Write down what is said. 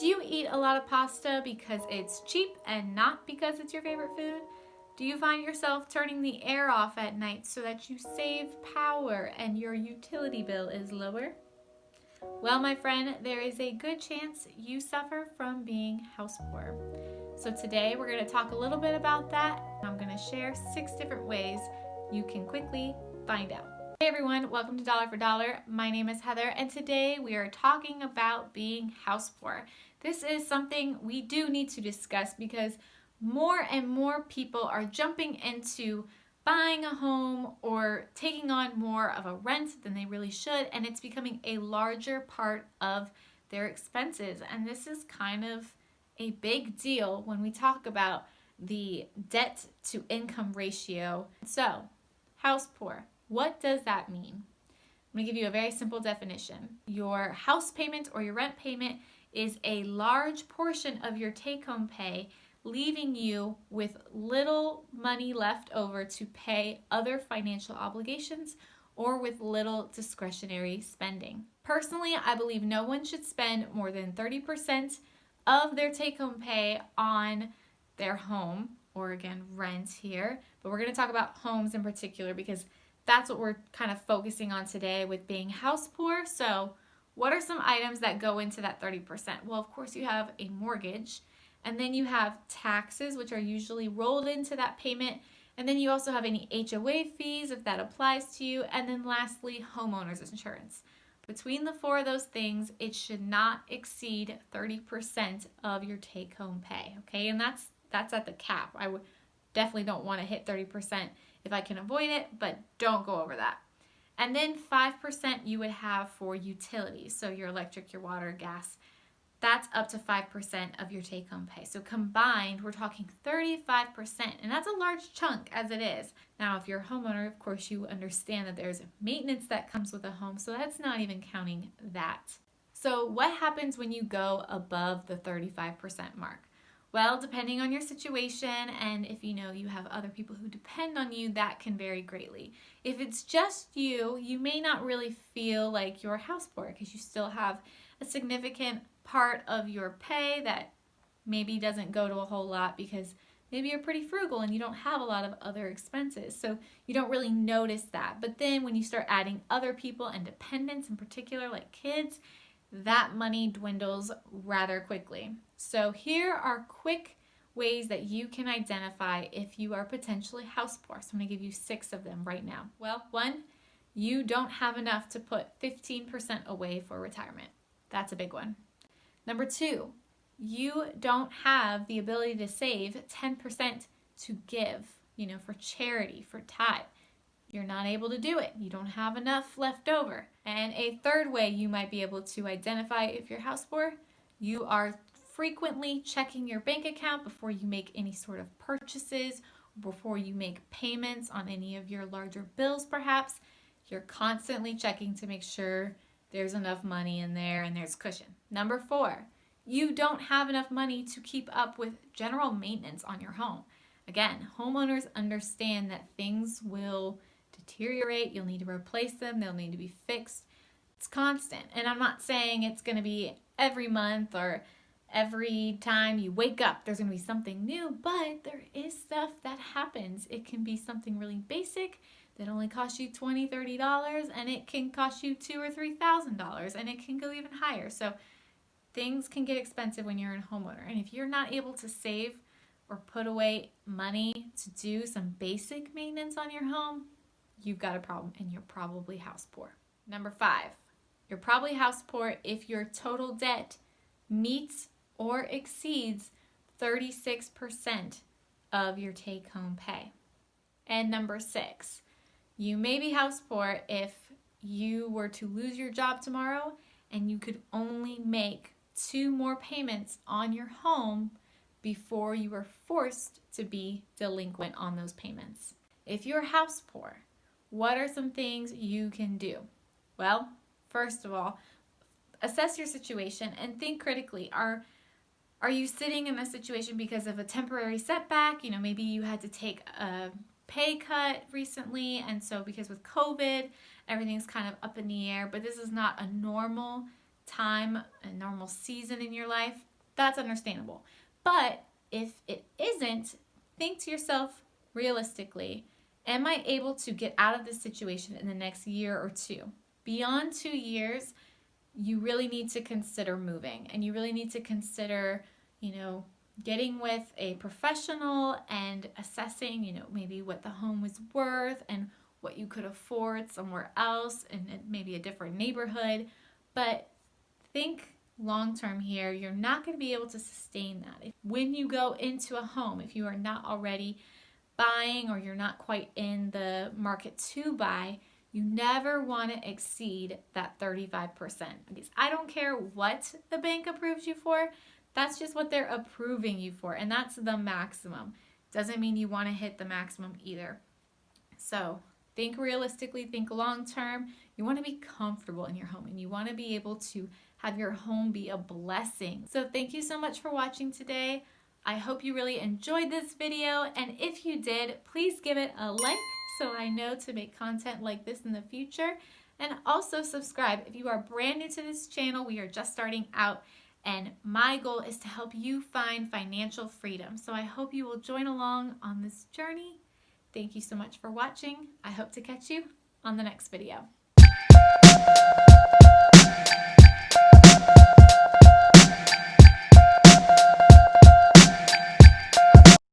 Do you eat a lot of pasta because it's cheap and not because it's your favorite food? Do you find yourself turning the air off at night so that you save power and your utility bill is lower? Well, my friend, there is a good chance you suffer from being house poor. So today we're going to talk a little bit about that. I'm going to share 6 different ways you can quickly find out. Hey everyone, welcome to Dollar for Dollar. My name is Heather and today we are talking about being house poor. This is something we do need to discuss because more and more people are jumping into buying a home or taking on more of a rent than they really should, and it's becoming a larger part of their expenses. And this is kind of a big deal when we talk about the debt to income ratio. So, house poor. What does that mean? I'm going to give you a very simple definition. Your house payment or your rent payment is a large portion of your take-home pay, leaving you with little money left over to pay other financial obligations or with little discretionary spending. Personally, I believe no one should spend more than 30% of their take-home pay on their home, or again, rent here. But we're going to talk about homes in particular because that's what we're kind of focusing on today with being house poor. So what are some items that go into that 30%? Well, of course, you have a mortgage, and then you have taxes, which are usually rolled into that payment. And then you also have any HOA fees, if that applies to you. And then lastly, homeowners insurance. Between the 4 of those things, it should not exceed 30% of your take-home pay, okay? And that's at the cap. I definitely don't want to hit 30% if I can avoid it, but don't go over that. And then 5% you would have for utilities, so your electric, your water, gas. That's up to 5% of your take-home pay. So combined, we're talking 35%, and that's a large chunk as it is. Now, if you're a homeowner, of course, you understand that there's maintenance that comes with a home, so that's not even counting that. So what happens when you go above the 35% mark? Well, depending on your situation and if you know you have other people who depend on you, that can vary greatly. If it's just you, you may not really feel like you're house poor because you still have a significant part of your pay that maybe doesn't go to a whole lot because maybe you're pretty frugal and you don't have a lot of other expenses. So you don't really notice that. But then when you start adding other people and dependents in particular, like kids, that money dwindles rather quickly. So here are quick ways that you can identify if you are potentially house poor. So I'm going to give you 6 of them right now. Well, 1, you don't have enough to put 15% away for retirement. That's a big one. Number 2, you don't have the ability to save 10% to give, for charity, for tithe. You're not able to do it. You don't have enough left over. And a third way you might be able to identify if you're house poor, you are frequently checking your bank account before you make any sort of purchases, before you make payments on any of your larger bills perhaps. You're constantly checking to make sure there's enough money in there and there's cushion. Number 4, you don't have enough money to keep up with general maintenance on your home. Again, homeowners understand that things will deteriorate, you'll need to replace them, they'll need to be fixed. It's constant. And I'm not saying it's going to be every month or every time you wake up there's going to be something new, but there is stuff that happens. It can be something really basic that only costs you $20, $30, and it can cost you $2,000 or $3,000, and it can go even higher. So things can get expensive when you're a homeowner. And if you're not able to save or put away money to do some basic maintenance on your home, you've got a problem and you're probably house poor. Number 5, you're probably house poor if your total debt meets or exceeds 36% of your take-home pay. And number 6, you may be house poor if you were to lose your job tomorrow and you could only make 2 more payments on your home before you were forced to be delinquent on those payments. If you're house poor, what are some things you can do? Well, first of all, assess your situation and think critically. Are you sitting in a situation because of a temporary setback? Maybe you had to take a pay cut recently, and so because with COVID, everything's kind of up in the air, but this is not a normal time, a normal season in your life. That's understandable. But if it isn't, think to yourself realistically, am I able to get out of this situation in the next year or two? Beyond 2 years, you really need to consider moving, and you really need to consider, getting with a professional and assessing, maybe what the home was worth and what you could afford somewhere else and maybe a different neighborhood. But think long term here. You're not going to be able to sustain that. When you go into a home, if you are not already buying or you're not quite in the market to buy, you never want to exceed that 35%. Because I don't care what the bank approves you for, that's just what they're approving you for, and that's the maximum. Doesn't mean you want to hit the maximum either. So think realistically, think long term. You want to be comfortable in your home, and you want to be able to have your home be a blessing. So thank you so much for watching today. I hope you really enjoyed this video, and if you did, please give it a like so I know to make content like this in the future. And also subscribe. If you are brand new to this channel, we are just starting out, and my goal is to help you find financial freedom. So I hope you will join along on this journey. Thank you so much for watching. I hope to catch you on the next video.